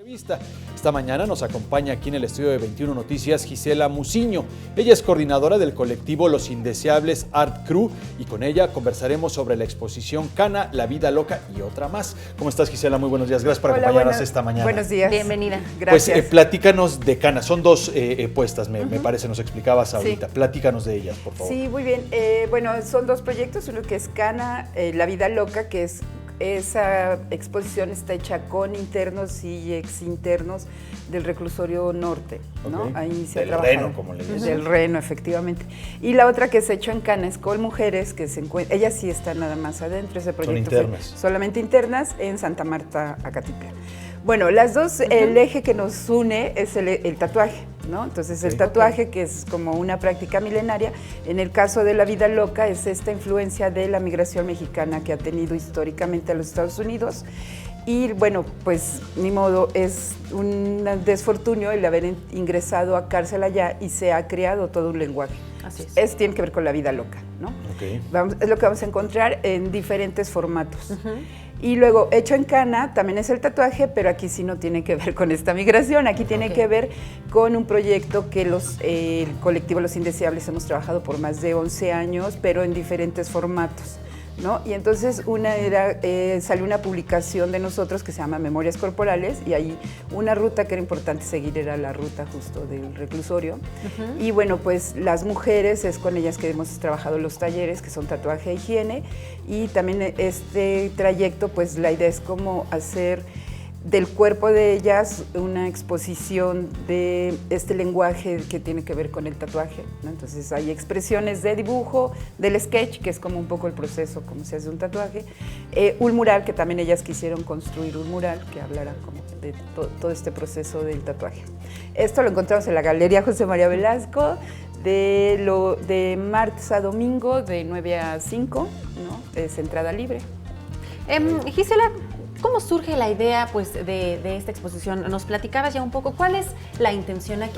Esta mañana nos acompaña aquí en el estudio de 21 Noticias Gisela Muciño. Ella es coordinadora del colectivo Los Indeseables Art Crew y con ella conversaremos sobre la exposición Cana, La Vida Loca y otra más. ¿Cómo estás, Gisela? Muy buenos días. Gracias por acompañarnos esta mañana. Buenos días. Bienvenida. Gracias. Pues platícanos de Cana. Son dos puestas, me parece, nos explicabas ahorita. Sí. Platícanos de ellas, por favor. Sí, muy bien. Bueno, son dos proyectos. Uno que es Cana, La Vida Loca, que es esa exposición está hecha con internos y exinternos del reclusorio norte, ¿no? Okay. Ahí se del trabaja. Reno, como le dicen. Del Reno, efectivamente. Y la otra que se ha hecho en Cana es con mujeres que se encuentran, ellas sí están nada más adentro, ese proyecto Son internas. Solamente internas en Santa Marta, Acatitla. Bueno, las dos, el eje que nos une es el tatuaje, ¿no? Entonces el tatuaje, que es como una práctica milenaria, en el caso de La Vida Loca es esta influencia de la migración mexicana que ha tenido históricamente a los Estados Unidos. Y bueno, pues ni modo, es un desfortunio el haber ingresado a cárcel allá y se ha creado todo un lenguaje. Así es. Tiene que ver con la vida loca, ¿no? Okay. Es lo que vamos a encontrar en diferentes formatos. Y luego, hecho en Cana, también es el tatuaje, pero aquí sí no tiene que ver con esta migración, aquí tiene que ver con un proyecto que el colectivo Los Indeseables hemos trabajado por más de 11 años, pero en diferentes formatos, ¿no? Y entonces salió una publicación de nosotros que se llama Memorias Corporales, y ahí una ruta que era importante seguir era la ruta justo del reclusorio. Y bueno, pues las mujeres es con ellas que hemos trabajado los talleres, que son tatuaje e higiene, y también este trayecto, pues la idea es como hacer del cuerpo de ellas una exposición de este lenguaje que tiene que ver con el tatuaje, ¿no? Entonces hay expresiones de dibujo, del sketch, que es como un poco el proceso, como se hace un tatuaje, un mural, que también ellas quisieron construir un mural que hablara como de todo este proceso del tatuaje. Esto lo encontramos en la Galería José María Velasco, de martes a domingo, de 9 a 5, ¿no? Es entrada libre. Gisela, ¿cómo surge la idea pues, de esta exposición? Nos platicabas ya un poco, ¿cuál es la intención? ¿A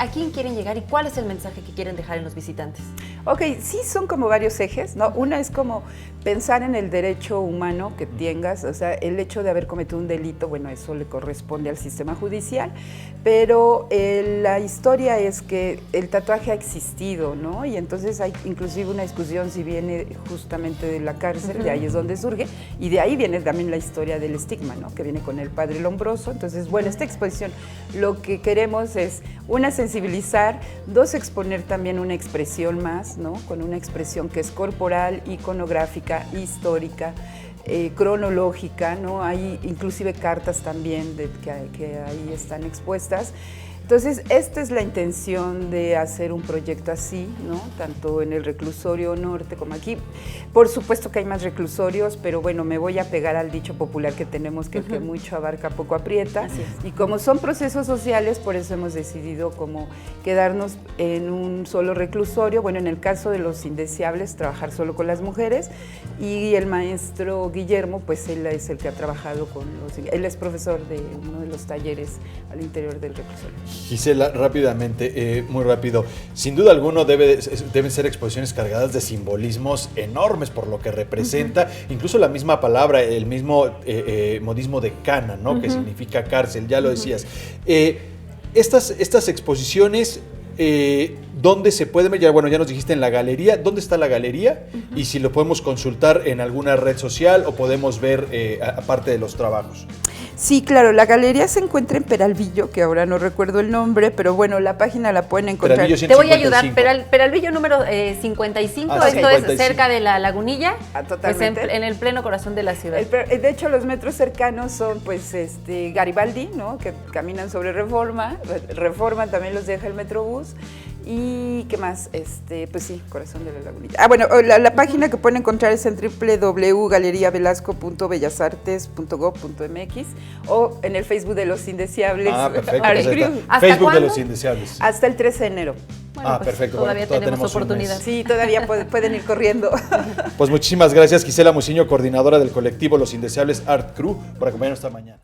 quién quieren llegar y cuál es el mensaje que quieren dejar en los visitantes? Ok, sí son como varios ejes, ¿no? Una es como pensar en el derecho humano que tengas, o sea, el hecho de haber cometido un delito, bueno, eso le corresponde al sistema judicial, pero la historia es que el tatuaje ha existido, ¿no? Y entonces hay inclusive una discusión si viene justamente de la cárcel, de ahí es donde surge, y de ahí viene también la historia del estigma, ¿no? Que viene con el padre Lombroso. Entonces, bueno, esta exposición lo que queremos es, una, sensibilizar, dos, exponer también una expresión más, ¿no? Con una expresión que es corporal, iconográfica, histórica, cronológica, ¿no? Hay inclusive cartas también que ahí están expuestas. Entonces, esta es la intención de hacer un proyecto así, ¿no? Tanto en el reclusorio norte como aquí. Por supuesto que hay más reclusorios, pero bueno, me voy a pegar al dicho popular que tenemos, que el que mucho abarca, poco aprieta. Así es. Y como son procesos sociales, por eso hemos decidido como quedarnos en un solo reclusorio. Bueno, en el caso de Los Indeseables, trabajar solo con las mujeres. Y el maestro Guillermo, pues él es el que ha trabajado con él es profesor de uno de los talleres al interior del reclusorio. Gisela, rápidamente, muy rápido, sin duda alguno deben ser exposiciones cargadas de simbolismos enormes por lo que representa, incluso la misma palabra, el mismo modismo de cana, ¿no? Que significa cárcel, ya lo decías. Estas exposiciones, ¿dónde se pueden ver? Bueno, ya nos dijiste en la galería. ¿Dónde está la galería? Y si lo podemos consultar en alguna red social o podemos ver aparte de los trabajos. Sí, claro, la galería se encuentra en Peralvillo, que ahora no recuerdo el nombre, pero bueno, la página la pueden encontrar. Peralvillo Te voy a ayudar, 155. Peralvillo número 55, Ah, esto 55. es cerca de la Lagunilla, Totalmente. pues en el pleno corazón de la ciudad. De hecho, los metros cercanos son pues Garibaldi, ¿no? Que caminan sobre Reforma también los deja el Metrobús. ¿Y qué más? Pues sí, Corazón de la Lagunilla. Ah, bueno, la página que pueden encontrar es en www.galeriavelasco.bellasartes.gov.mx o en el Facebook de Los Indeseables. Ah, perfecto. Art Pues ahí Crew. está. ¿Hasta Facebook cuándo? de Los Indeseables. Hasta el 13 de enero. Bueno, pues perfecto. Todavía Bueno, tenemos un oportunidad. mes. Sí, todavía pueden ir corriendo. Pues muchísimas gracias, Gisela Muciño, coordinadora del colectivo Los Indeseables Art Crew, por acompañarnos esta mañana.